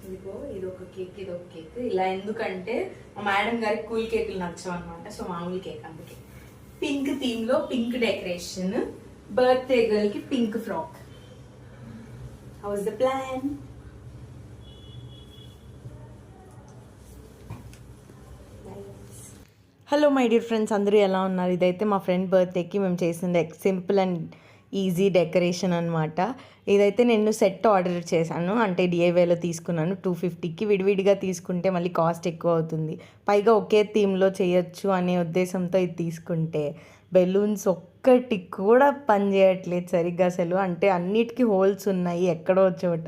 ఇదిగో ఇదొక కేక్ ఇదొక కేక్. ఇలా ఎందుకంటే మా మేడం గారికి కూల్ కేకులు నచ్చవు అనమాట. సో మామూలు కేక్ అందుకే. పింక్ థీమ్ లో పింక్ డెకరేషన్, బర్త్డే గర్ల్ కి pink frock. How is the plan? Hello my dear friends, అందరూ ఎలా ఉన్నారు? ఇదైతే మా ఫ్రెండ్ బర్త్డేకి మేము చేసింది సింపుల్ అండ్ ఈజీ డెకరేషన్ అనమాట. ఇదైతే నేను సెట్ ఆర్డర్ చేశాను, అంటే డిఐవైలో తీసుకున్నాను. 250కి. విడివిడిగా తీసుకుంటే మళ్ళీ కాస్ట్ ఎక్కువ అవుతుంది. పైగా ఒకే థీమ్లో చేయొచ్చు అనే ఉద్దేశంతో ఇది తీసుకుంటే బెలూన్స్ ఒక్కటి కూడా పని చేయట్లేదు సరిగ్గా అసలు. అంటే అన్నిటికీ హోల్స్ ఉన్నాయి ఎక్కడో చోట.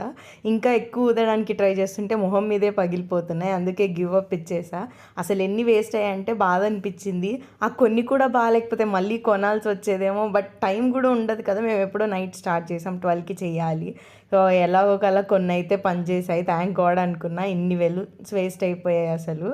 ఇంకా ఎక్కువ ఊదడానికి ట్రై చేస్తుంటే మొహం మీదే పగిలిపోతున్నాయి. అందుకే గివ్ అప్ ఇచ్చేసా. అసలు ఎన్ని వేస్ట్ అయ్యాయంటే బాధ అనిపించింది. ఆ కొన్ని కూడా బాగాలేకపోతే మళ్ళీ కొనాల్సి వచ్చేదేమో. బట్ టైం కూడా ఉండదు కదా, మేము ఎప్పుడో నైట్ స్టార్ట్ చేసాం, 12కి చేయాలి. సో ఎలాగోకలా కొన్ని అయితే పనిచేసాయి, థ్యాంక్ గాడ్ అనుకున్నా. ఇన్ని వేస్ట్ అయిపోయాయి అసలు.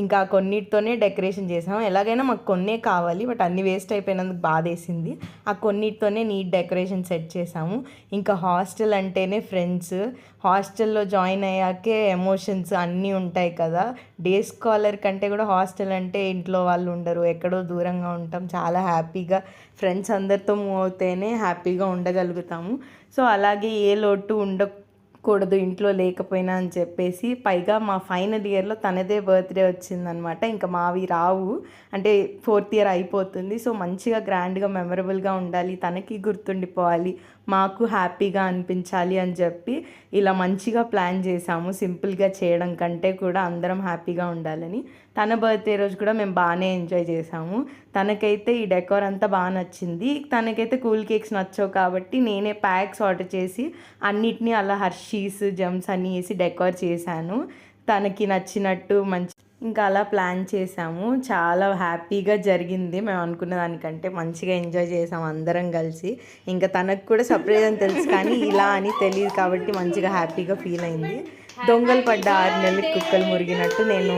ఇంకా కొన్నిటితోనే డెకరేషన్ చేసాం. ఎలాగైనా మాకు కొన్నే కావాలి, బట్ అన్ని వేస్ట్ అయిపోయినందుకు బాధేసింది. ఆ కొన్నిటితోనే నీట్ డెకరేషన్ సెట్ చేసాము. ఇంకా హాస్టల్ అంటేనే ఫ్రెండ్స్. హాస్టల్లో జాయిన్ అయ్యాకే ఎమోషన్స్ అన్నీ ఉంటాయి కదా. డే స్కాలర్ కంటే కూడా హాస్టల్ అంటే ఇంట్లో వాళ్ళు ఉండరు, ఎక్కడో దూరంగా ఉంటాం. చాలా హ్యాపీగా ఫ్రెండ్స్ అందరితో మూవ్ అవుతేనే హ్యాపీగా ఉండగలుగుతాము. సో అలాగే ఏ లోటు ఉండకూడదు ఇంట్లో లేకపోయినా అని చెప్పేసి, పైగా మా ఫైనల్ ఇయర్లో తనదే బర్త్డే వచ్చిందనమాట. ఇంకా మావి రావు, అంటే 4th ఇయర్ అయిపోతుంది. సో మంచిగా గ్రాండ్గా మెమరబుల్గా ఉండాలి, తనకి గుర్తుండిపోవాలి, మాకు హ్యాపీగా అనిపించాలి అని చెప్పి ఇలా మంచిగా ప్లాన్ చేసాము. సింపుల్గా చేయడం కంటే కూడా అందరం హ్యాపీగా ఉండాలని. తన బర్త్డే రోజు కూడా మేము బాగానే ఎంజాయ్ చేసాము. తనకైతే ఈ డెకోర్ అంతా బాగా నచ్చింది. తనకైతే కూల్ కేక్స్ నచ్చవు కాబట్టి నేనే ప్యాక్స్ ఆర్డర్ చేసి అన్నిటినీ అలా హర్షీస్ జమ్స్ అన్నీ వేసి డెకోర్ చేశాను, తనకి నచ్చినట్టు. ఇంకా అలా ప్లాన్ చేసాము. చాలా హ్యాపీగా జరిగింది. మేము అనుకున్న దానికంటే మంచిగా ఎంజాయ్ చేసాము అందరం కలిసి. ఇంకా తనకు కూడా సర్ప్రైజ్ అని తెలుసు కానీ ఇలా అని తెలియదు కాబట్టి మంచిగా హ్యాపీగా ఫీల్ అయింది. దొంగలు పడ్డ 6 నెలలకి కుక్కలు మురిగినట్టు నేను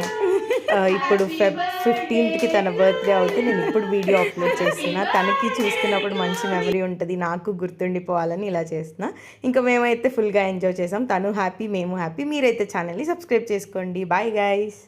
ఇప్పుడు Feb 15కి తన బర్త్డే అవుతే నేను ఇప్పుడు వీడియో అప్లోడ్ చేస్తున్నా. తనకి చూస్తున్నప్పుడు మంచి మెమరీ ఉంటుంది, నాకు గుర్తుండిపోవాలని ఇలా చేస్తున్నా. ఇంకా మేమైతే ఫుల్గా ఎంజాయ్ చేసాం. తను హ్యాపీ, మేము హ్యాపీ. మీరైతే ఛానల్ని సబ్స్క్రైబ్ చేసుకోండి. Bye guys.